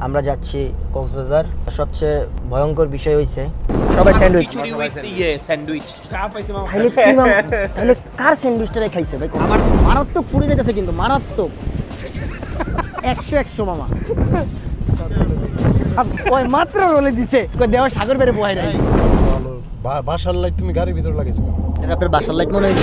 আমরা যাচ্ছি কক্সবাজার। সবচেয়ে ভয়ঙ্কর বিষয় হইছে সবাই স্যান্ডউইচ তাহলে কার স্যান্ডউইচটাই খাইছে ভাই? আমার মারাত্মক ফুরে যেতেছে কিন্তু মারাত্মক 100 মামা ওই মাত্র রোলে দিছে দেওয়া সাগর বেড়ে বহাই নাই। বাসার লাইট তুমি গাড়ির ভিতরে লাগাইছো? এটা আপনার বাসার লাইট মনে হয়।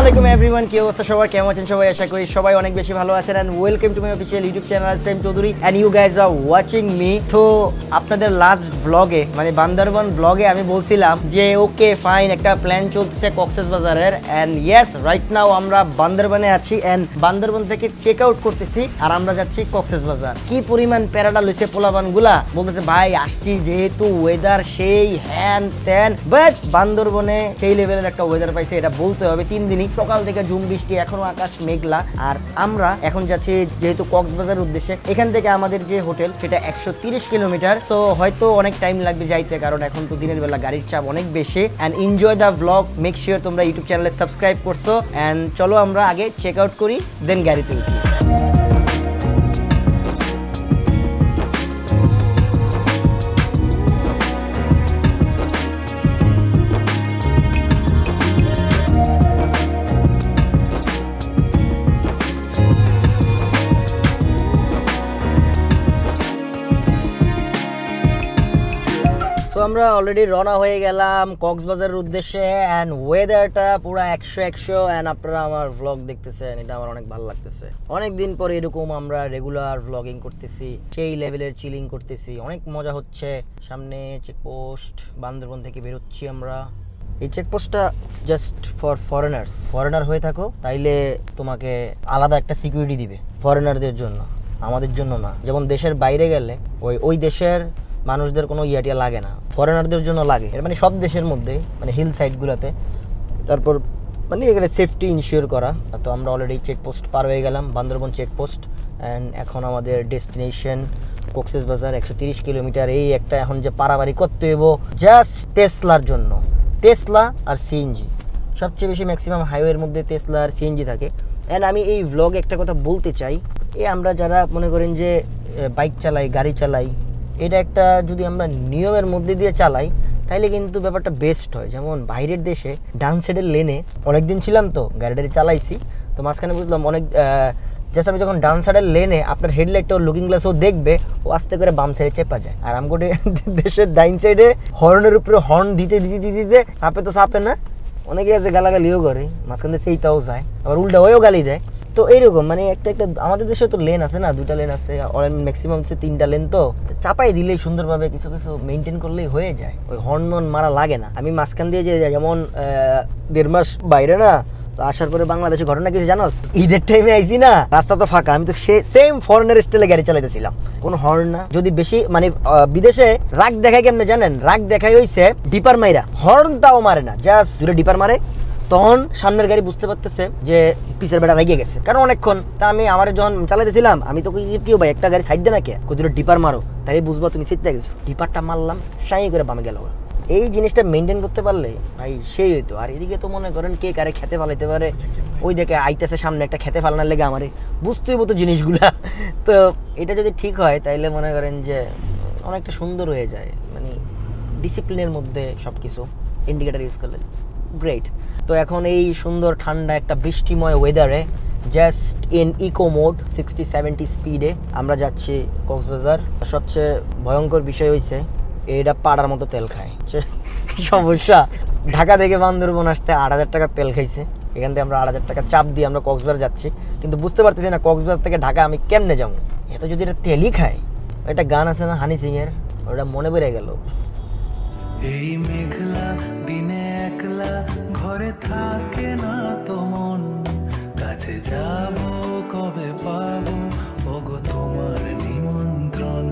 আসসালামু এভরিওয়ান, কি অবস্থা সবার, কেমন আছেন সবাই? আশা করি সবাই অনেক বেশি ভালো আছেন। And welcome to my official YouTube channel Sam Chowdhury and you guys are watching me. তো আপনাদের লাস্ট ব্লগে মানে বান্দরবান ব্লগে আমি বলছিলাম যে ওকে ফাইন, একটা প্ল্যান চলতেছে কক্সবাজারের। এন্ড ইয়েস, রাইট নাও আমরা বান্দরবানে আছি এন্ড বান্দরবান থেকে চেক আউট করতেছি আর আমরা যাচ্ছি কক্সবাজার। কি পরিমাণ প্যারাডা লইছে পোলাবান গুলা, বলতেছে ভাই আসছি যেহেতু ওয়েদার সেই হ্যান ত্যান, বাট বান্দরবনে সেই লেভেলের একটা ওয়েদার পাইছে, এটা বলতে হবে। 3 দিনই সকাল থেকে ঝুম বৃষ্টি, এখনো আকাশ মেঘলা। আর আমরা এখন যাচ্ছি যেহেতু কক্সবাজার উদ্দেশ্যে। এখান থেকে আমাদের যে হোটেল সেটা 130 কিলোমিটার, সো হয়তো অনেক টাইম লাগবে যাইতে, কারণ এখন তো দিনের বেলা গাড়ির চাপ অনেক বেশি। And enjoy the vlog, make sure তোমরা ইউটিউব চ্যানেলে সাবস্ক্রাইব করছো। এন্ড চলো আমরা আগে চেক আউট করি, দেন গাড়িতে উঠি। তো আমরা অলরেডি রওনা হয়ে গেলাম কক্সবাজারের উদ্দেশ্যে। অ্যান্ড ওয়েদারটা পুরো 100 অ্যান্ড আপনারা আমার ভ্লগ দেখতেছেন, এটা আমার অনেক ভালো লাগতেছে। অনেকদিন পর এরকম আমরা রেগুলার ভ্লগিং করতেছি, সেই লেভেলের চিলিং করতেছি, অনেক মজা হচ্ছে। সামনে চেকপোস্ট, বান্দরবন থেকে বেরোচ্ছি আমরা। এই চেকপোস্টটা জাস্ট ফর ফরেনার্স, ফরেনার হয়ে থাকো তাইলে তোমাকে আলাদা একটা সিকিউরিটি দিবে ফরেনারদের জন্য, আমাদের জন্য না। যেমন দেশের বাইরে গেলে ওই দেশের মানুষদের কোনো ইয়াটিয়া লাগে না, ফরেনারদের জন্য লাগে। এর মানে সব দেশের মধ্যে মানে হিল সাইডগুলোতে, তারপর মানে এখানে সেফটি ইনশিওর করা। তো আমরা অলরেডি চেকপোস্ট পার হয়ে গেলাম, বান্দরবন চেকপোস্ট। অ্যান্ড এখন আমাদের ডেস্টিনেশন কক্সবাজার, 130 কিলোমিটার। এই একটা এখন যে পারাবাড়ি করতে হইব জাস্ট টেসলার জন্য, টেসলা আর সিএনজি। সবচেয়ে বেশি ম্যাক্সিমাম হাইওয়ের মধ্যে টেসলা আর সিএনজি থাকে। অ্যান্ড আমি এই ভ্লগে একটা কথা বলতে চাই, আমরা যারা মনে করেন যে বাইক চালাই, গাড়ি চালাই, এটা একটা যদি আমরা নিয়মের মধ্যে দিয়ে চালাই তাইলে কিন্তু ব্যাপারটা বেস্ট হয়। যেমন বাইরের দেশে ডান সাইডের লেনে অনেকদিন ছিলাম, তো গাড়ি চালাইছি, তো মাঝখানে বুঝলাম অনেক জাস্ট আমি যখন ডান সাইডের লেনে আপনার হেডলাইটটা লুকিং গ্লাসও দেখবে, ও আস্তে করে বাম সাইডে চেপা যায়। আর আমগোটে দেশের ডাইন সাইডে হর্নের উপরে হর্ন দিতে চাপে তো চাপে না, অনেকে আছে গালাগালিও করে, মাঝখানে সেইটাও যায়, আবার উল্টা হয়েও গালি দেয়। তো এইরকম মানে একটা আমাদের দেশে তো লেন আছে না, 2টা লেন আছে, ম্যাক্সিমাম হচ্ছে 3টা লেন। তো চাপাই দিলেই সুন্দরভাবে কিছু মেনটেন করলেই হয়ে যায়, ওই হর্ন মারা লাগে না। আমি মাঝখান দিয়ে যে যেমন 1.5 মাস বাইরে না, তো আসার পরে বাংলাদেশে ঘটনা কিছু জানোস, ঈদের টাইমে আইসি না, রাস্তা তো ফাঁকা, আমি তো সেম ফরেনের স্টাইলে গাড়ি চালাইতেছিলাম, কোনো হর্ন না। যদি বেশি মানে বিদেশে রাগ দেখায় কেমনে জানেন, রাগ দেখাই হইছে ডিপার মাইরা, হর্ন তাও মারে না, জাস্ট দূরে ডিপার মারে, তখন সামনের গাড়ি বুঝতে পারতেছে যে পিছের বেড়া রেগে গেছে, কারণ অনেকক্ষণ। তা আমি আমার যখন চালাইতেছিলাম, আমি তো কেউ ভাই একটা গাড়ি সাইড দে না, কে দুটো ডিপার মারো, তাই বুঝবো তুমি সিটতে গেছো। ডিপারটা মারলাম, সাই করে বামে গেল। এই জিনিসটা মেনটেন করতে পারলে ভাই সেই হইতো। আর এদিকে তো মনে করেন কে কারে খেতে ফালাইতে পারে, ওই দেখে আইতেছে সামনে একটা খেতে ফালানোর লেগে আমারে বুঝতে হইব তো জিনিসগুলা। তো এটা যদি ঠিক হয় তাইলে মনে করেন যে অনেকটা সুন্দর হয়ে যায়, মানে ডিসিপ্লিনের মধ্যে সব কিছু ইন্ডিকেটার ইউজ করলে গ্রেট। তো এখন এই সুন্দর ঠান্ডা একটা বৃষ্টিময় ওয়েদারে জাস্ট ইন ইকো মোড 60-70 স্পিডে আমরা যাচ্ছি কক্সবাজার। সবচেয়ে ভয়ঙ্কর বিষয় হয়েছে এটা পাড়ার মতো তেল খায়। সমস্যা, ঢাকা থেকে বান্দরবন আসতে 8,000 টাকা তেল খাইছে। এখান থেকে আমরা 8,000 টাকা চাপ দিয়ে আমরা কক্সবাজার যাচ্ছি, কিন্তু বুঝতে পারতেছি না কক্সবাজার থেকে ঢাকা আমি কেমনে যাবো। এত যদি এটা তেলই খায়, একটা গান আছে না হানি সিং এর, ওটা মনে পড়ে গেল। এই মেঘলা দিনে একলা ঘরে থাকে না তো মন, কাছে যাব কবে পাবো ওগো তোমার নিমন্ত্রণ।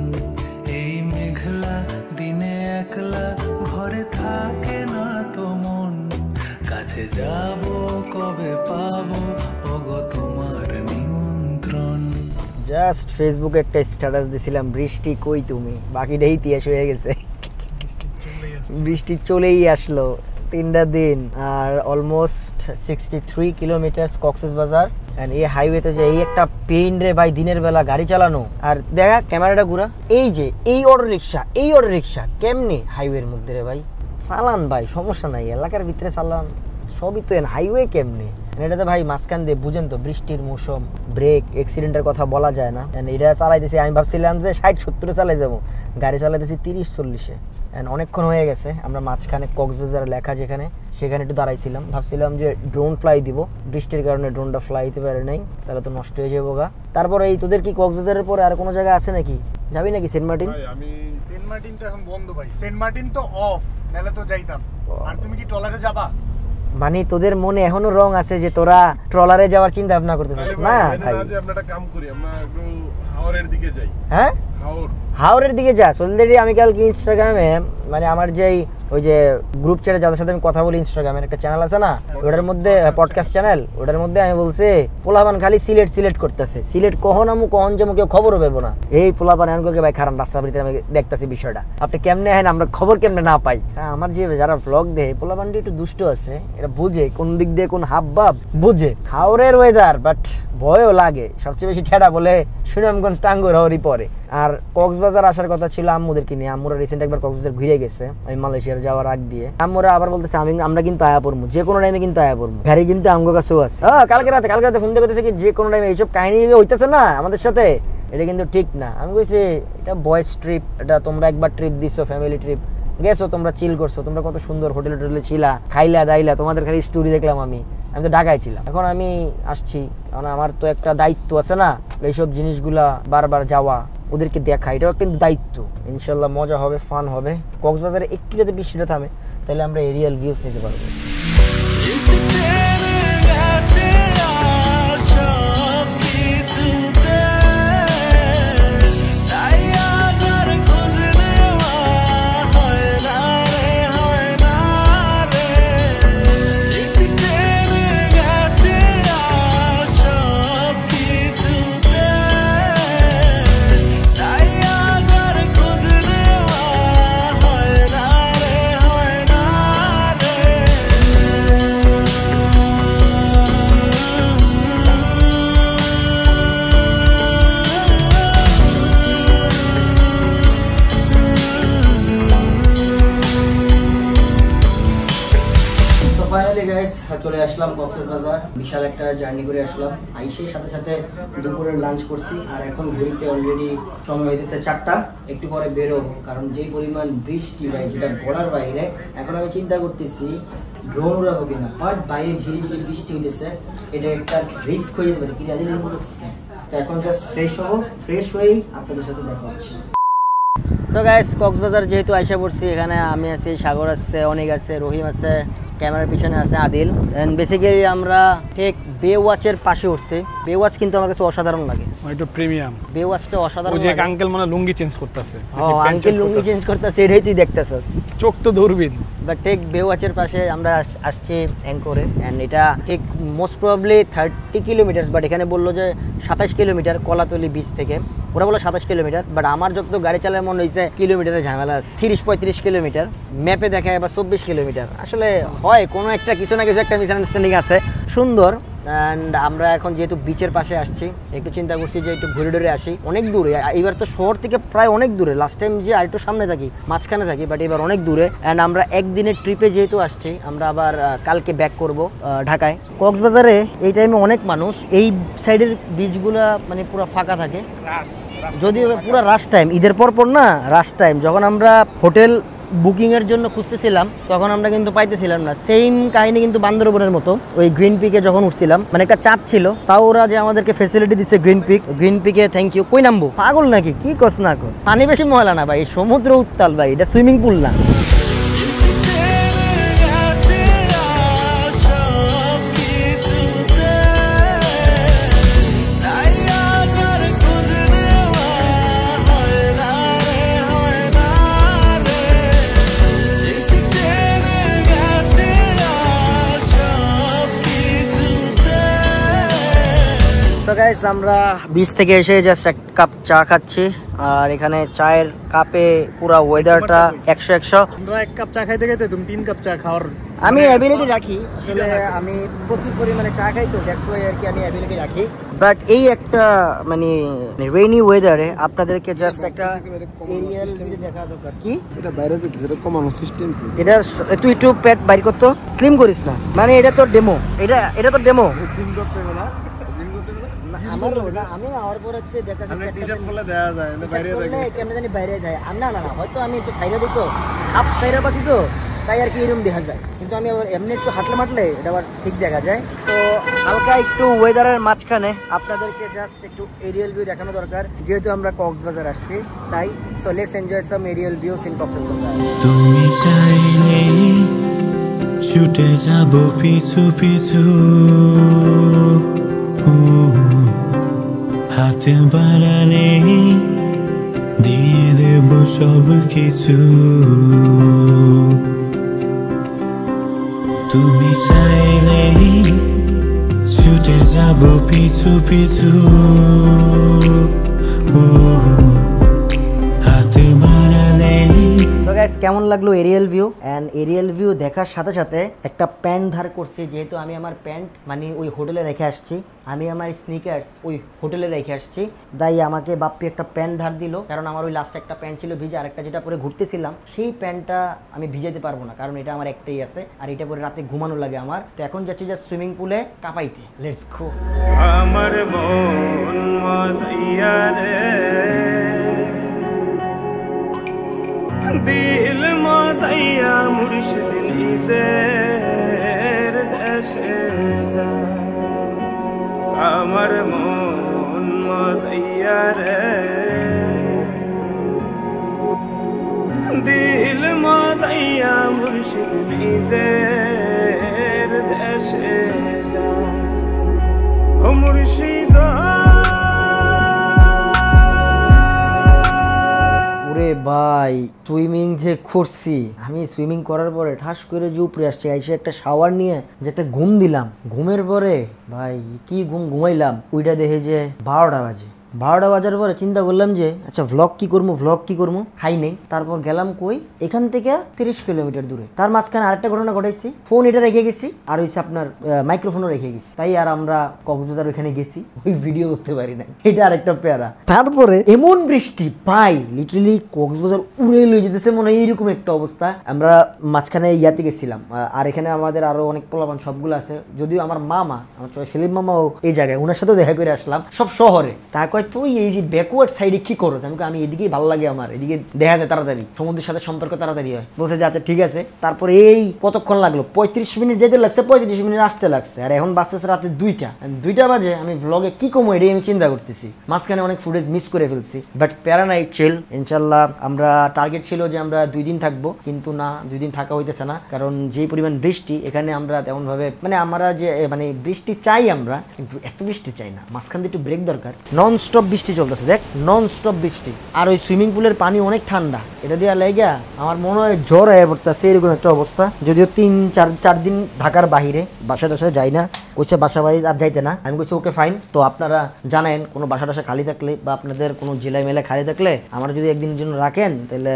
এই মেঘলা দিনে একলা ঘরে থাকে না তো মন, কাছে যাব কবে পাবো ওগো তোমার নিমন্ত্রণ। জাস্ট ফেসবুকে একটা স্ট্যাটাস দিছিলাম, বৃষ্টি কই তুমি, বাকিটাই ইতিহাস হয়ে গেছে। বৃষ্টি চলেই আসলো 3টা দিন, আর অলমোস্ট 63 কিলোমিটার কক্সবাজার। এন্ড এই হাইওয়েতে যে এই একটা পেইন রে ভাই, দিনের বেলা গাড়ি চালানো। আর দেখা ক্যামেরাটা ঘুরা, এই যে এই অটো রিক্সা কেমনি হাইওয়ের মধ্যে রে ভাই চালান ভাই, সমস্যা নাই, এলাকার ভিতরে চালান, সবই তো হাইওয়ে কেমনি। এটাতে ভাই মাঝখান দিয়ে বুঝেন তো, বৃষ্টির মৌসুম, ব্রেক অ্যাক্সিডেন্টের কথা বলা যায় না। এটা চালাইতেছি, আমি ভাবছিলাম যে 60-70 চালাই যাবো, গাড়ি চালাইতেছি 30-40-এ। অনেকক্ষণ হয়ে গেছে। আমরা মাঝখানে কক্সবাজার লেখা যেখানে, সেখানে একটু দাঁড়াইছিলাম, ভাবছিলাম যে ড্রোন ফ্লাই দিব, বৃষ্টির কারণে ড্রোনটা ফ্লাই দিতে পারে নাই, তাহলে তো নষ্ট হয়ে যাবো গা। তারপরে এই তোদের কি কক্সবাজারের পরে আর কোনো জায়গা আছে নাকি, যাবি নাকি সেন্ট মার্টিন? আমি সেন্ট মার্টিন তো এখন বন্ধ ভাই, সেন্ট মার্টিন তো অফ, নালে তো যাইতাম। আর তুমি কি ট্রলারে যাবা? মানে তোদের মনে এখনো রং আছে যে তোরা ট্রলারে যাওয়ার চিন্তা ভাবনা করতেছিস না ভাই? আমরা একটা কাম করি, আমরা একটু হাওরের দিকে যাই। হ্যাঁ, হাওরের দিকে যাস অলরেডি? আমি কালকে ইনস্টাগ্রামে, মানে আমার যেই ওই যে গ্রুপ চ্যাটে যাদের সাথে আমি কথা বলি, ইনস্টাগ্রামের একটা চ্যানেল আছে না, ওটার মধ্যে পডকাস্ট চ্যানেল, ওটার মধ্যে আমি বলছি পোলাপান খালি সিলেট করতেছে, সিলেট কখন আমু কখন যাবো কেউ খবরও পাবো না। এই পোলাপান এমনকি ভাই খারাপ রাস্তা বাড়িতে আমি দেখতেছি বিষয়টা, আপনি কেমনে হেন আমরা খবর কেমনে না পাই? আমার যে যারা ভ্লগ দেয় পোলাপানটি একটু দুষ্ট আছে, এটা বুঝে কোন দিক দিয়ে কোন হাব ভাব বুঝে। হাওরের ওয়েদার বাট ভয়ও লাগে, সবচেয়ে বেশি ঠেড়া বলে সুনামগঞ্জ টাঙ্গুর হওয়ারই পরে। আর কক্সবাজার আসার কথা ছিল আম্মুদেরকে নিয়ে, আম্মুরা রিসেন্ট একবার কক্সবাজার ঘুরে গেছে আমি মালয়েশিয়ার যাওয়ার আগ দিয়ে। আম্মুরা আবার বলতেছে আমরা কিন্তু আয়া পড়বো, যে কোনো টাইমে কিন্তু আয়া পড়বো, গাড়ি কিন্তু আমগো কাছেও আছে। কালকে রাতে ফোন দিয়ে করতেছে কি যে কোনো টাইমে এইসব কাহিনী হইতেছে না আমাদের সাথে, এটা কিন্তু ঠিক না। আমি বলছি এটা বয়েজ ট্রিপ, এটা তোমরা একবার ট্রিপ দিছো, ফ্যামিলি ট্রিপ গেছো, তোমরা চিল করছো, তোমরা কত সুন্দর হোটেলে ছিলা, খাইলা দাইলা, তোমাদের খালি স্টোরি দেখলাম। আমি তো ঢাকায় ছিলাম, এখন আমি আসছি, কারণ আমার তো একটা দায়িত্ব আছে না, এইসব জিনিসগুলা বারবার যাওয়া, ওদেরকে দেখা, এটাও কিন্তু দায়িত্ব। ইনশাল্লাহ মজা হবে, ফান হবে। কক্সবাজারে একটু যদি বৃষ্টিটা থামে তাহলে আমরা এরিয়াল ভিউজ নিতে পারবো। চলে আসলাম কক্সবাজার, বিশাল একটা জার্নি করে আসলাম। আইসের সাথে সাথে দুপুরের লাঞ্চ করছি, আর এখন ঘুরিতে অলরেডি সময় হইতেছে 4টা, একটু পরে বেরোবো, কারণ যে পরিমাণ বৃষ্টি ভাই সেটা বলার বাইরে। এখন আমি চিন্তা করতেছি ড্রোন উড়াবো কিনা, বাট বাইরে ঝিরিঝিরি বৃষ্টি হইতেছে, এটা একটা রিস্ক হয়ে যেতে পারে। কিরাদিনের মতো তো এখন জাস্ট ফ্রেশ হবো, ফ্রেশ হয়েই আপনাদের সাথে দেখা হচ্ছে। সো গাইস, কক্সবাজার যেহেতু আইসা পড়ছি, এখানে আমি আছি, সাগর আছে, অনেক আছে, রহিম আছে, ক্যামেরার পিছনে আছে আদিল। এন্ড বেসিক্যালি আমরা ঠিক বে ওয়াচের পাশে উঠছি। বে ওয়াচ কিন্তু আমার কাছে অসাধারণ লাগে, একটু প্রিমিয়াম। বে ওয়াচটা অসাধারণ। ওই যে আঙ্কেল মানে লুঙ্গি চেঞ্জ করতেছে, আঙ্কেল লুঙ্গি চেঞ্জ করতেছে, এটাই তুই দেখতেছস, চোখ তো দূরবীন। বাট ঠিক বে ওয়াচের পাশে আমরা আসছি অ্যাঙ্করে। এন্ড এটা ঠিক মোস্ট প্রবাবলি 30 কিলোমিটার, বাট এখানে বললো যে 27 কিলোমিটার কলাতলি বিচ থেকে, ওরা বললো 27 কিলোমিটার, বাট আমার যত গাড়ি চালায় মনে হয়েছে কিলোমিটারের ঝামেলা আছে, 30-35 কিলোমিটার, ম্যাপে দেখায় আবার 24 কিলোমিটার। আসলে হয় কোনো একটা কিছু না কিছু একটা মিসআন্ডারস্ট্যান্ডিং আছে। সুন্দর। অ্যান্ড আমরা এখন যেহেতু বিচের পাশে আসছি, একটু চিন্তা করছি যে একটু ঘুরে ঘুরে আসি। অনেক দূরে, এইবার তো শহর থেকে প্রায় অনেক দূরে, লাস্ট টাইম যে আর একটু সামনে থাকি, মাঝখানে থাকি, বাট এবার অনেক দূরে। অ্যান্ড আমরা একদিনের ট্রিপে যেহেতু আসছি, আমরা আবার কালকে ব্যাক করব ঢাকায়। কক্সবাজারে এই টাইমে অনেক মানুষ, এই সাইডের বিচগুলা মানে পুরো ফাঁকা থাকে, যদিও পুরো রাশ টাইম, ঈদের পর না রাশ টাইম। যখন আমরা হোটেল বুকিংয়ের জন্য খুঁজতেছিলাম তখন আমরা কিন্তু পাইতেছিলাম না। সেম কাহিনী কিন্তু বান্দরবনের মতো, ওই গ্রিন পিকে যখন উঠছিলাম, মানে একটা চাপ ছিল, তাও ওরা যে আমাদেরকে ফেসিলিটি দিচ্ছে গ্রিন পিকে থ্যাংক ইউ। কই নামবো, পাগল নাকি, কি কস না কস? পানি বেশি ময়লা না ভাই, সমুদ্র উত্তাল ভাই, এটা সুইমিং পুল না। গাইস আমরা বিচ থেকে এসে জাস্ট এক কাপ চা খাচ্ছি আর এখানে চায়ের কাপে পুরো ওয়েদারটা 100 আমরা এক কাপ চা খাইতে খাইতে তুমি 3 কাপ চা খাওয়ার আমি অ্যাবিলিটি রাখি আসলে আমি প্রচুর পরিমাণে চা খাই তো দ্যাটস ওয়াই আর কি আমি অ্যাবিলিটি রাখি বাট এই একটা মানে রেইনি ওয়েদারে আপনাদেরকে জাস্ট একটা এরিয়াল ভিউ দেখা দরকার কি এটা বাইরে যেতে সেটা কমানো সিস্টেম কি এটা তুই একটু পেট বাইর করতো স্লিম করিস না মানে এটা তো ডেমো এটা তো ডেমো জিম করতে হবে না জিম করতে হবে না আমারও না আমি আমার পরে দেখা আমরা টি-শার্ট পরলে দেখা যায় না বাইরে থাকে কেমন জানি বাইরে যায় না হয়তো আমি একটু সাইডে দিত হাফ সাইডে পাচ্ছি তো তাই আর কি এরকম দেখা যায় কিন্তু আমি আবার এমনি একটু হাঁটলে মাটলে এটা আবার ঠিক দেখা যায় তো হালকা একটু ওয়েদারের মাঝখানে আপনাদেরকে জাস্ট একটু এরিয়াল ভিউ দেখানো দরকার যেহেতু আমরা কক্সবাজার আসছি তাই so let's enjoy some aerial views in Cox's Bazar তুমি চাইলে ছুটে যাব পিছু পিছু হাতে বাড়ালে দিয়ে দেব সব কিছু তুমি চাইলে ছুটে যাব পিছু পিছু হাতে বাড়ালে সো গাইস কেমন লাগলো aerial view and aerial view দেখার সাথে সাথে একটা প্যান্ট ধার করছি যেহেতু আমি আমার প্যান্ট মানে ওই হোটেলে রেখে আসছি আমি আমার স্নিকার্স ওই হোটেলে রেখে আসছি তাই আমাকে বাপ্পি একটা প্যান্ট ধার দিল কারণ আমার ওই লাস্ট একটা প্যান্ট ছিল ভিজে আরেকটা যেটা পরে ঘুরতেছিলাম সেই প্যান্টটা আমি ভিজাতে পারবো না কারণ এটা আমার একটাই আছে আর এটা পরে রাতে ঘুমানো লাগে আমার তো এখন যাচ্ছি যা সুইমিং পুলে কাঁপাইতে লেটস গো আমার মন মজাইয়া রে দিল মজাইয়া মুর্শিদ নিজের দেশে যায় আমার মন মজাইয়া রে দিল মজাইয়া মুর্শিদ নিজের দেশে যায় ও মুর্শিদ ওরে ভাই সুইমিং যে করছি আমি সুইমিং করার পরে ঠাস করে যে উপরে আসছি এসে একটা শাওয়ার নিয়ে যে একটা ঘুম দিলাম ঘুমের পরে ভাই কি ঘুমাইলাম ওইটা দেখে যে 12টা বাজে 12টা বাজার পরে চিন্তা করলাম যে আচ্ছা ভ্লগ কি করবো খাই নেই তারপর গেলাম কই এখান থেকে 30 কিলোমিটার দূরে তার মাঝখানে আরেকটা ঘটনা ঘটাইছি ফোন এটা রেখে গেছি আর হইছে আপনার মাইক্রোফোনও রেখে গেছি তাই আর আমরা কক্সবাজার ওইখানে গেছি ওই ভিডিও করতে পারি না এটা আরেকটা প্যারা তারপরে এমন বৃষ্টি ভাই লিটারালি কক্সবাজার উড়ে লয়ে যেতেছে মনে হয় এইরকম একটা অবস্থা আমরা মাঝখানে ইয়াতে গেছিলাম আর এখানে আমাদের আরো অনেক পোলাপান সবগুলো আছে যদিও আমার মামা আমার সেলিম মামাও এই জায়গায় ওনার সাথেও দেখা করে আসলাম সব শহরে তা তুই এই যে ব্যাকওয়ার্ড সাইডে কি করো আমি এদিকেই ভালো লাগে আমার এদিকে দেখা যায় তাড়াতাড়ি সমুদ্রের সাথে সম্পর্ক তাড়াতাড়ি হয় বলছে যে আচ্ছা ঠিক আছে তারপরে এই কতক্ষণ লাগলো 35 মিনিট যেতে লাগছে 35 মিনিট আসতে লাগছে আর এখন বাজতেছে রাতে 2টা বাজে আমি ব্লগে কি কমো এটাই আমি চিন্তা করতেছি মাঝখানে অনেক ফুটেজ মিস করে ফেলছি বাট প্যারা নাই চিল ইনশাল্লাহ আমরা টার্গেট ছিল যে আমরা 2 দিন থাকবো কিন্তু না 2 দিন থাকা হইতেছে না কারণ যে পরিমাণ বৃষ্টি এখানে আমরা তেমন ভাবে মানে আমরা যে মানে বৃষ্টি চাই আমরা কিন্তু এত বৃষ্টি চাই না মাঝখান দিয়ে একটু ব্রেক দরকার নন স্টপ বৃষ্টি চলতেছে দেখ নন স্টপ বৃষ্টি আর ওই সুইমিং পুলের পানি অনেক ঠান্ডা এটা দিয়ে লেগা আমার মনে হয় জ্বর হয়ে পড়তেছে এরকম একটা অবস্থা যদিও 3-4 দিন ঢাকার বাহিরে বাসায় যাই না কইছে বাসা বাড়ি আর যাইতে না আমি কইছি ওকে ফাইন তো আপনারা জানেন কোনো বাসা খালি থাকলে বা আপনাদের কোনো জেলায় মেলে খালি থাকলে আমার যদি একদিনের জন্য রাখেন তাহলে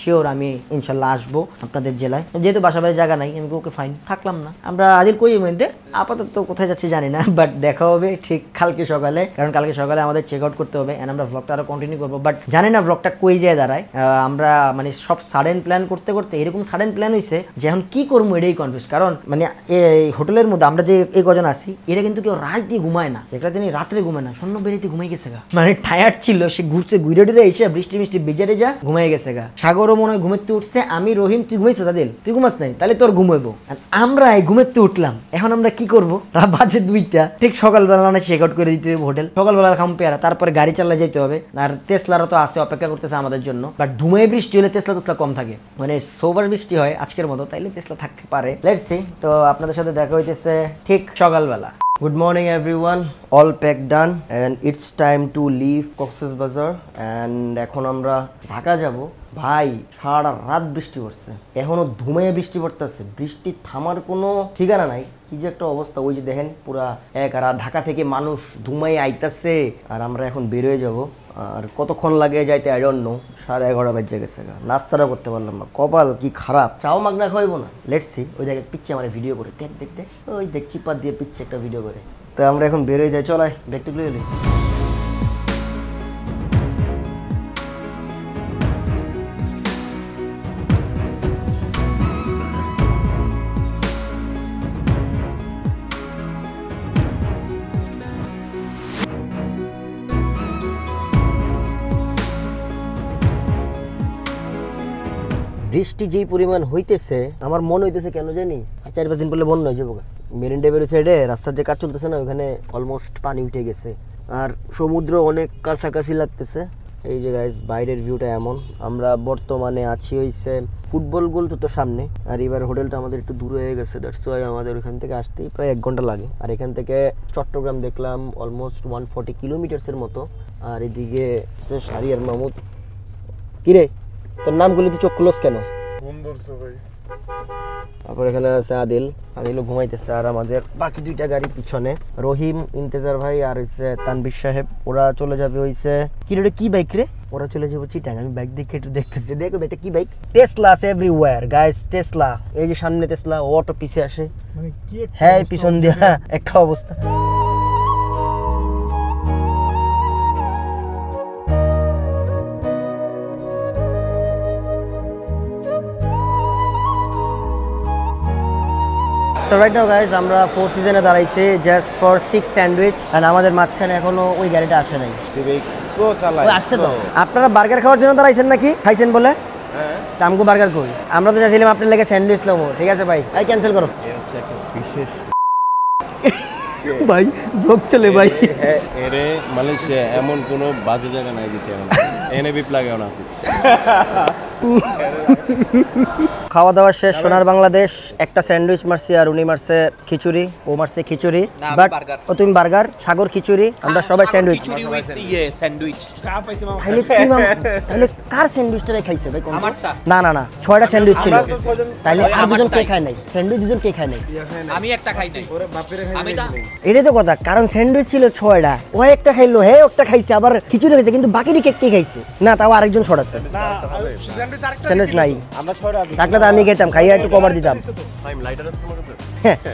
শিওর আমি ইনশাল্লাহ আসবো আপনাদের জেলায় যেহেতু বাসা বাড়ির জায়গা নাই আমি ওকে ফাইন থাকলাম না আমরা আদিল কই মধ্যে আপাতত কোথায় যাচ্ছি জানি না বাট দেখা হবে ঠিক কালকে সকালে কারণ কালকে সকালে আমাদের চেক আউট করতে হবে এন্ড আমরা ব্লগটা আরো কন্টিনিউ করবো বাট জানি না ব্লগটা কই যায় দাঁড়ায় আমরা মানে সব সাডেন প্ল্যান করতে এরকম সাডেন প্ল্যান হয়েছে যে এখন কি করবো এটাই কনফিউজ কারণ মানে এই হোটেলের মধ্যে আমরা যে এই কজন আছি এরা কিন্তু কেউ রাত দিয়ে ঘুমায় না একটা দিন রাত্রে ঘুমায় না স্বর্ণ বেরিতে ঘুমাই গেছে গা মানে টায়ার্ড ছিল সে ঘুরছে ঘুরে টুরে এসে বৃষ্টি বেজারে যা ঘুমাই গেছে গা সাগরও মনে হয় ঘুমেতে উঠছে আমি রহিম তুই ঘুমাইছো তাদের তুই ঘুমাস নাই তাহলে তোর ঘুমাইবো আমরা এই ঘুমেতে উঠলাম এখন আমরা কি করবো রাত বাজে 2টা ঠিক সকালবেলা না চেক আউট করে দিতে হবে হোটেল সকালবেলা খাম পেয়ারা তারপরে গাড়ি চালা যেতে হবে আর টেসলারও তো আছে অপেক্ষা করতেছে আমাদের জন্য বাট ধুমাই বৃষ্টি হলে টেসলা তো কম থাকে মানে সোভার বৃষ্টি হয় আজকের মতো তাইলে টেসলা থাকতে পারে লেটস সি তো আপনাদের সাথে দেখা হইতেছে ঠিক সকালবেলা Good morning everyone, all packed done and it's time to leave Cox's Bazar and এখন আমরা ঢাকা যাব ভাই সারা রাত বৃষ্টি পড়ছে, এখনো ধুমাইয়া বৃষ্টি পড়তেছে, বৃষ্টি থামার কোনো ঠিকানা নাই। কি যে একটা অবস্থা, ওই যে দেখেন পুরা এক। আর ঢাকা থেকে মানুষ ধুমাইয়া আইতাছে, আর আমরা এখন বের হয়ে যাব। আর কতক্ষণ লাগে যাইতে আই ডোন্ট নো। 11:30 বাজে গেছে, নাস্তাটা করতে পারলাম না, কপাল কি খারাপ। চাও মাগনা খাইব না, লেটস সি। ওই দেখে পিচ্ছে আমার ভিডিও করে, দেখ দেখ দেখ, ওই দেখ চিপার দিয়ে পিচ্ছে একটা ভিডিও করে। তো আমরা এখন বের হয়ে যাই, চলাই ব্যাগটা তুলে এলি। বৃষ্টি যেই পরিমাণ হইতেছে, আমার মনে হইতেছে কেন জানি আর 4-5 দিন পরে বন্ধ হয়ে যাবো। মেরিন ড্রাইভের সাইডে রাস্তার যে কাজ চলতেছে না, ওখানে অলমোস্ট পানি উঠে গেছে, আর সমুদ্র অনেক কাছাকাছি লাগতেছে। এই যে গাইস বাইরের ভিউটা এমন। আমরা বর্তমানে আছি হইছে ফুটবল গোল তো সামনে, আর এবার হোটেলটা আমাদের একটু দূরে হয়ে গেছে, দ্যাটস ওয়াই আমাদের ওখান থেকে আসতেই প্রায় 1 ঘন্টা লাগে। আর এখান থেকে চট্টগ্রাম দেখলাম অলমোস্ট 140 কিলোমিটার্সের মতো। আর এদিকে শাহরিয়ার মাহমুদ। কিরে তোর নামগুলো তুই চোখ ক্লোজ কেন? তারপর এখানে আছে আদিলও ঘুমাইতেছে, আর আমাদের বাকি 2টা গাড়ি পিছনে, রহিম, ইন্তেজার ভাই আর হচ্ছে তানবির সাহেব। ওরা চলে যাবে হইছে কি রে, কি বাইক রে? ওরা চলে যাবে চিটাং। আমি বাইক দেখে একটু দেখতেছি, দেখো এটা কি বাইক? টেসলা আছে এভরিওয়্যার গাইস, টেসলা। এই যে সামনে টেসলা, অটো পিছে আসে, মানে কি হ্যাঁ পিছন দিয়া একটা অবস্থা। So right now guys আমরা 4th সিজনে দাঁড়াইছি জাস্ট ফর 6 স্যান্ডউইচ, আর আমাদের মাঝখানে এখনো ওই গাড়িটা আসে নাই। সিভিক স্লো চালায়, আসছে তো। আপনারা বার্গার খাওয়ার জন্য দাঁড়াইছেন নাকি? খাইছেন বলে? হ্যাঁ। আমগো বার্গার কই? আমরা তো চাইছিলাম আপনার লাগে স্যান্ডউইচ লবো। ঠিক আছে ভাই, তাই ক্যান্সেল করো। এই হচ্ছে একটা বিশেষ ভাই ব্লগ চলে ভাই। এরে মালয়েশিয়া এমন কোনো বাজে জায়গা নাই যে চ্যানেল এনে বিপ লাগেও না। খাওয়া দাওয়া শেষ, সোনার বাংলাদেশ একটা স্যান্ডউইচ মারছি, আর উনি মারছে খিচুড়ি, ও মারছে খিচুড়ি। বাট ও তুমি বার্গার, সাগর খিচুড়ি, আমরা সবাই স্যান্ডউইচ। তাহলে কার স্যান্ডউইচটা খাইছে ভাই? না না না, 6টা স্যান্ডউইচ ছিল, তাইলে আর দুজন কে খায় নাই? স্যান্ডউইচ দুজন কে খায় নাই? আমি একটা খাই নাই। আমি এটাই তো কথা, কারণ স্যান্ডউইচ ছিল 6টা, ও একটা খাইলো, হ্যাঁ একটা খাইছে, আবার খিচুড়ি খাইছে, কিন্তু বাকি কে কে খাইছে? না, তাও আরেকজন শর্ট আছে, স্যান্ডউইচ নাই। আমরা 6টা থাকলে তো আমি খেতাম, খাইয়া একটু কভার দিতাম।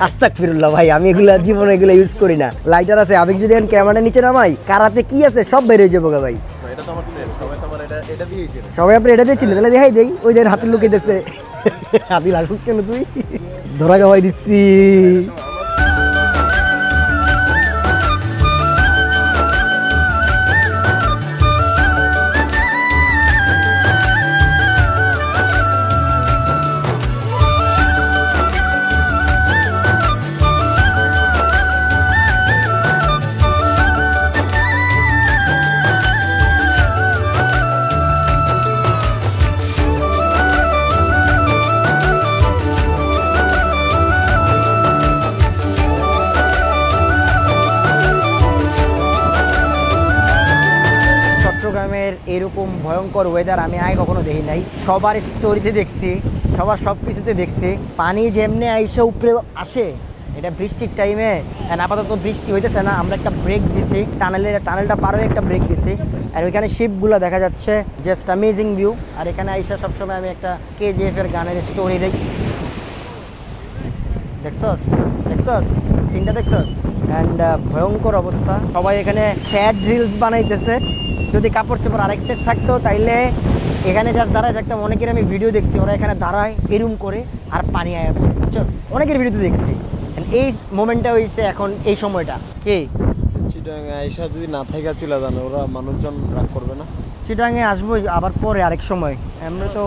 আস্তাগফিরুল্লাহ ভাই, আমি এগুলা জীবনে এগুলা ইউজ করি না। লাইটার আছে, আমি যদি ক্যামেরা নিচে নামাই, কারাতে কি আছে সব বেরিয়ে যাবো ভাই। এটা তো আমার ট্রেন, সবাই তো আমার এটা দিয়েছে। সবাই আপনি এটা দিয়েছিলেন, তাহলে দেখাই দেই। ওই দেন হাতে লুকিয়ে দিচ্ছে। আদিল আসুস কেন তুই? ধরা খাওয়াই দিচ্ছি। চট্টগ্রামের এরকম ভয়ঙ্কর ওয়েদার আমি আগে কখনো দেখি নাই। সবার স্টোরিতে দেখছি, সবার সব কিছুতে দেখছি, পানি যেমনি আইসে উপরে আসে, এটা বৃষ্টির টাইমে। আপাতত বৃষ্টি হইতেছে না, আমরা একটা ব্রেক দিছি, টানেলটা পার হয়ে একটা ব্রেক দিছি, আর ওইখানে শিপগুলো দেখা যাচ্ছে, জাস্ট অ্যামেজিং ভিউ। আর এখানে আইসা সবসময় আমি একটা KGF এর গানের স্টোরি দেখি। দেখছস দেখছস সিনটা দেখছস? অ্যান্ড ভয়ঙ্কর অবস্থা। সবাই এখানে স্যাড রিলস বানাইতেছে। যদি কাপড় চোপড় আরেক সেট থাকতো তাইলে এখানে জাস্ট দাঁড়ায় থাকতাম। অনেকের আমি ভিডিও দেখছি, ওরা এখানে দাঁড়ায় এরুম করে আর পানি আয়া পড়ে, বুঝছো? অনেকের ভিডিওতে দেখছি। এই মোমেন্টটা হয়েছে এখন, এই সময়টা। কে চিটাং আইসা যদি না থাকা চলে যান, ওরা মানুষজন রাগ করবে না? চিটাঙে আসবো আবার পরে আরেক সময়। আমরা তো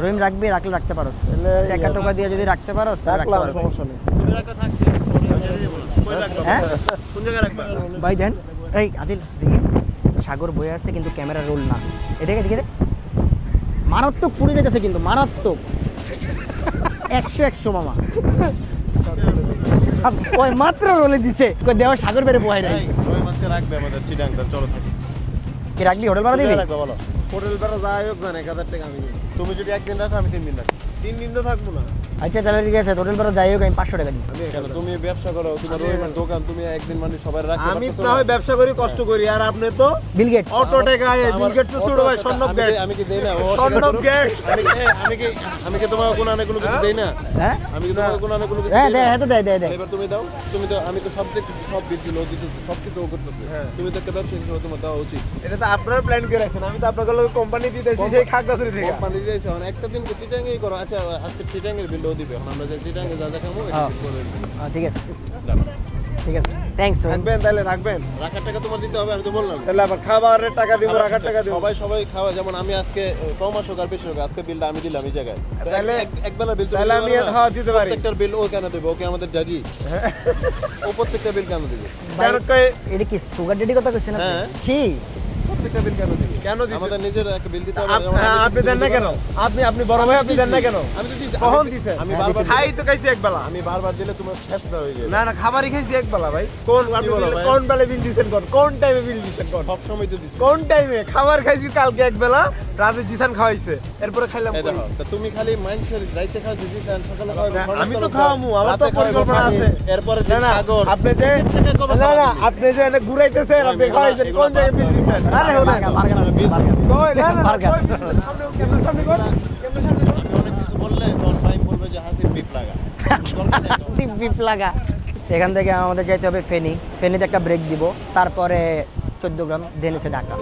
রহিম রাখবি, রাখলে রাখতে পারোস, টাকা টোকা দিয়ে যদি রাখতে পারোস সমস্যা নেই। হ্যাঁ ভাই দেন। এই আদিল দেখি, সাগর বয়ে আছে কিন্তু ক্যামেরা রোল না। এদিকে দেখে দে, মারাত্মক ফুরে যেতেছে কিন্তু, মারাত্মক 100 মামা। ওই মাত্র রোলে দিছে, দেওয়া সাগর বেড়ে বয় নাই। রাখবে আমাদের চিটাং, চলো থাকি। কি রাখবি? হোটেল ভাড়া দিবি? হোটেল ভাড়া যাই হোক জান 1000 টাকা আমি নিই। তুমি যদি একদিন রাখো আমি 3 দিন রাখি। 3 দিন তো থাকবো না। আচ্ছা তাহলে ঠিক আছে, হোটেল ভাড়া যাই হোক আমি 500 টাকা দিই। কেন তুমি ব্যবসা করো, তোমার রহিমের দোকান, তুমি একদিন মানে সবাই রাখতে আমি তো হয় ব্যবসা করি, কষ্ট করি, আর আপনি তো বিল গেটস। অটো টাকা বিল গেটস তো ছোট ভাই সন্নব গেটস। আমি কি দেই না? সন্নব গেটস। আমি কি তোমাকে কোনো আনে কোনো কিছু দেই না? হ্যাঁ আমি কি তোমাকে কোনো আনে কোনো কিছু হ্যাঁ দেই না? দে দে দে। এবার তুমি দাও, তুমি তো আমি তো সব দেখতেছি, সব বিল ও দিতেছি, সব কিছু ও করতেছে। তুমি তো একটা ব্যবসা হিসেবে তোমার দেওয়া উচিত। এটা তো আপনারা প্ল্যান করে রাখছেন, আমি তো আপনাদের লোক কোম্পানি দিতেছি সেই খাগড়াছড়ি থেকে। কোম্পানি দিয়েছে মানে একটা দিন চিটাঙ্গেই করো। আচ্ছা আজকে চিটাঙ্গের বিল ও দিবে। এখন আমরা যে চিটাঙ্গে যা যা খাবো এটা হ্যাঁ। করে দিবে। ঠিক আছে ঠিক আছে, থ্যাঙ্কস। রাখবেন তাহলে রাখবেন, রাখার টাকা তোমার দিতে হবে, আমি তো বললাম। তাহলে আবার খাবারের টাকা দিব, রাখার টাকা দিব। সবাই খাওয়া, যেমন আমি আজকে কম আসুক আর বেশি হোক, আজকে বিলটা আমি দিলাম এই জায়গায়। তাহলে একবেলা বিল তাহলে আমি হ্যাঁ দিতে পারি। প্রত্যেকটার বিল ও কেন দেবে? ওকে আমাদের ড্যাডি, ও প্রত্যেকটা বিল কেন দেবে? কেন কই এটা কি সুগার ডেডি কথা কইছেন আপনি? হ্যাঁ। কি প্রত্যেকটা বিল কেন দেবে? কেন দিছেন? আমাদের নিজের একটা বিল দিতে হবে। আপনি দেন না কেন? আপনি বড় ভাই আপনি দেন না কেন? আমি তো দিছি। কখন দিছেন? আমি বারবার খাই তো খাইছি একবেলা। আমি বারবার দিলে তোমার ফেসলা হয়ে যাবে। না না খাবারই খাইছি একবেলা ভাই। কোন আপনি বলো ভাই? কোন বেলা বিল দিছেন? কোন টাইমে বিল দিছেন? সব সময় তো দিছি। কোন টাইমে? খাবার খাইছি কালকে একবেলা, রাতে জিসান খাওয়াইছে, এরপরে খাইলাম। এই দেখো, তা তুমি খালি মাইন্ডসেট রাইতে খাও, দিদি চান সকালে খাও। আমি তো খাওয়ামু, আমার তো পরিকল্পনা আছে। এরপরে না না সাগর আপনি যে না না আপনি যে এনে ঘুরাইতেছেন, আপনি খাওয়াইছেন কোন জায়গায় বিল দিছেন? আরে হোনা কই না না কই কেমন সামনে কর কেমন সামনে কর। আমি অনেক কিছু বললে তখন ফাইন বলবে যে হাসির বিপ লাগা। বিপ লাগা। এখান থেকে আমাদের যাইতে হবে ফেনী। ফেনীতে একটা ব্রেক দিব, তারপরে 14 গ্রাম, দেন হচ্ছে ঢাকা।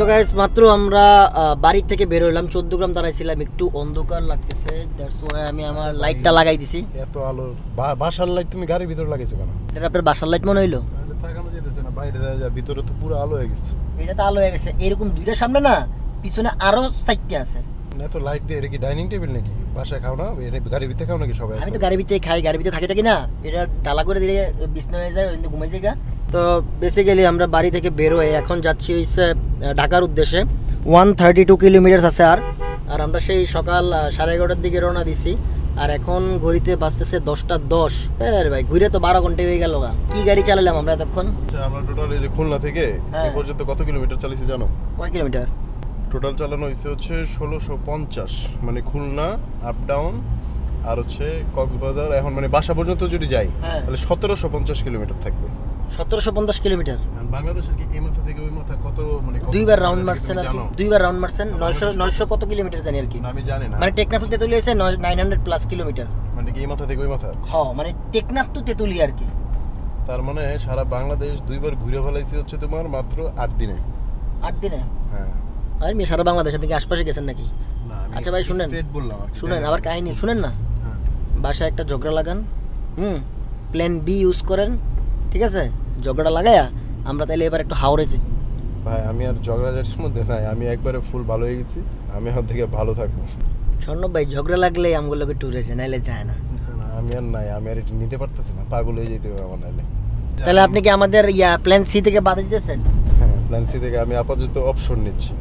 সো গাইস, মাত্র আমরা বাড়ি থেকে বের হলাম, 14 গ্রাম দাঁড়াইছিলাম, একটু অন্ধকার লাগতেছে, দ্যাটস ওয়াই আমি আমার লাইটটা লাগাই দিছি। এত আলো, বাসার লাইট তুমি গাড়ির ভিতরে লাগাইছো কেন? এটা আপনার বাসার লাইট মনে হইলো? তাকানো যেতেছে না, বাইরে যা, ভিতরে তো পুরো আলো হয়ে গেছে। এটা তো আলো হয়ে গেছে, এরকম দুইটা সামনে না, পিছনে আরো 4টা আছে। এত লাইট দিয়ে এটা কি ডাইনিং টেবিল নাকি? বাসায় খাও না? এটা গাড়ির ভিতরে খাও নাকি সবাই? আমি তো গাড়ির ভিতরে খাই, গাড়ির ভিতরে থাকে কি না, এটা ডালা করে দিলে বিছনা হয়ে যায়, ওই ঘুমাই যায়। তো বেসিক্যালি আমরা বাড়ি থেকে বের হয়ে এখন যাচ্ছি হচ্ছে ঢাকার উদ্দেশ্যে। 132 কিলোমিটার আছে আর আমরা সেই সকাল 11:30টার দিকে রওনা দিছি, আর এখন ঘড়িতে বাজতেছে 10:10। আরে ভাই, ঘুরে তো 12 ঘন্টা হয়ে গেল। কি গাড়ি চালালাম আমরা এতক্ষণ? আমরা টোটাল এই যে খুলনা থেকে এই পর্যন্ত কত কিলোমিটার চালিয়েছি জানো? কয় কিলোমিটার টোটাল চালানো হয়েছে হচ্ছে 1650, মানে খুলনা আপ ডাউন আর হচ্ছে কক্সবাজার, এখন মানে বাসা পর্যন্ত যদি যাই তাহলে 1750 কিলোমিটার থাকবে। 1750 কিলোমিটার। বাংলাদেশের কি এই মাথা থেকে ওই মাথা কত, মানে দুইবার রাউন্ড মারছেন আর কি? দুইবার রাউন্ড মারছেন। 900 কত কিলোমিটার জানি আর কি, আমি জানি না। মানে টেকনাফ টু তেতুলিয়া আছে 900 প্লাস কিলোমিটার। মানে কি এই মাথা থেকে ওই মাথা? হ্যাঁ, মানে টেকনাফ টু তেতুলিয়া আর কি। তার মানে সারা বাংলাদেশ দুইবার ঘুরে ফেলাইছি হচ্ছে তোমার মাত্র 8 দিনে। 8 দিনে? হ্যাঁ। আর আমি সারা বাংলাদেশ, আপনি কি আশপাশে গেছেন নাকি? না, আমি আচ্ছা ভাই শুনেন, স্ট্রেট বললাম আর কি। শুনেন আবার কাহিনী শুনেন না। হ্যাঁ। বাসায় একটা ঝগড়া লাগান, প্ল্যান বি ইউজ করেন, ঠিক আছে? ঝগড়া লাগায়া আমরা তাইলে এবার একটু হাওড়ে যাই। ভাই আমি আর ঝগড়াঝাটির মধ্যে নাই, আমি একবারে ফুল ভালো হয়ে গেছি, আমি এখন থেকে ভালো থাকবো। স্বর্ণব ভাই, ঝগড়া লাগলে আমগুলোকে ট্যুরে যায়, নাইলে যায় না। আমি আর নাই, আমি আর এটা নিতে পারতেছি না, পাগল হয়ে যেতে হবে আমার নাইলে। তাহলে আপনি কি আমাদের প্ল্যান সি থেকে বাদ দিতেছেন? হ্যাঁ, প্ল্যান সি থেকে আমি আপাতত অপশন নিচ্ছি।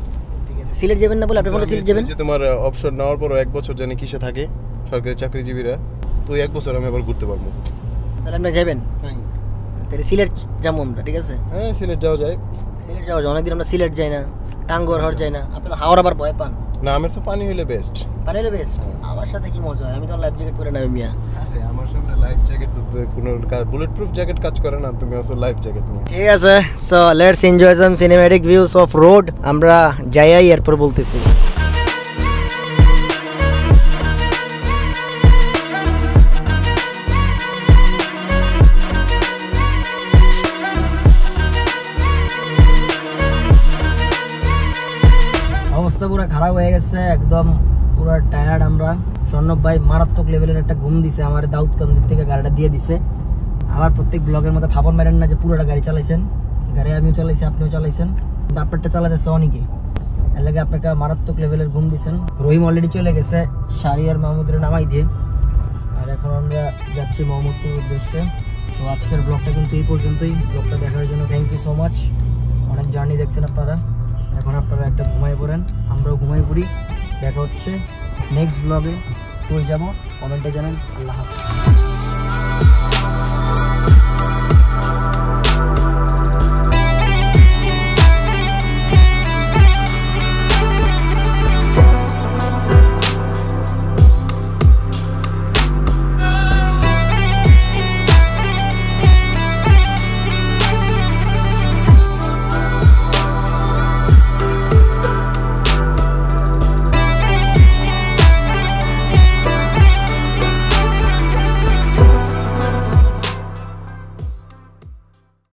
ঠিক আছে, সিলেট যাবেন না বলে আপনি বলে সিলেট যাবেন? যে তোমার অপশন নেওয়ার পর 1 বছর জানি কিসে থাকে সরকারি চাকরিজীবীরা, তো 1 বছর আমি আবার ঘুরতে পারবো। তাহলে আপনি যাবেন? তাহলে সিলেট যাবো আমরা, ঠিক আছে? হ্যাঁ, সিলেট যাওয়া যায়। সিলেট যাওয়া যায়, অনেকদিন আমরা সিলেট যাই না, টাঙ্গুয়ার হাওর যাই না। আপনি তো হাওড় আবার ভয় পান। না, আমার তো পানি হইলে বেস্ট। পানি হলে বেস্ট? আমার সাথে কি মজা হয়, আমি তো লাইফ জ্যাকেট পরে নামি মিয়া। আরে আমার সামনে লাইফ জ্যাকেট তো কোনো বুলেট প্রুফ জ্যাকেট কাজ করে না, তুমি আসলে লাইফ জ্যাকেট নিয়ে। ঠিক আছে, so let's enjoy some cinematic views of road. আমরা যাই এরপর বলতেছি। অবস্থা পুরো খারাপ হয়ে গেছে, একদম পুরো টায়ার্ড আমরা। স্বর্ণব ভাই মারাত্মক লেভেলের একটা ঘুম দিছে, আমার দাউদকান্দি থেকে গাড়িটা দিয়ে দিছে। আবার প্রত্যেক ব্লগের মধ্যে ফাপন মারেন না যে পুরোটা গাড়ি চালাইছেন, গাড়ি আমিও চালাইছি, আপনিও চালাইছেন, কিন্তু আপনারটা চালাতেছে অনেকে, এর লাগে আপনাকে মারাত্মক লেভেলের ঘুম দিচ্ছেন। রহিম অলরেডি চলে গেছে শাড়ি আর মাহমুদরে নামাই দিয়ে, আর এখন আমরা যাচ্ছি মোহাম্মদপুর উদ্দেশ্যে। তো আজকের ব্লগটা কিন্তু এই পর্যন্তই। ব্লগটা দেখার জন্য থ্যাংক ইউ সো মাচ। অনেক জার্নি দেখছেন আপনারা, এখন আপনারা একটা ঘুমাই পড়েন, আমরাও ঘুমাই পড়ি। দেখা হচ্ছে নেক্সট ব্লগে, কই যাব কমেন্টে জানান। আল্লাহ হাফেজ।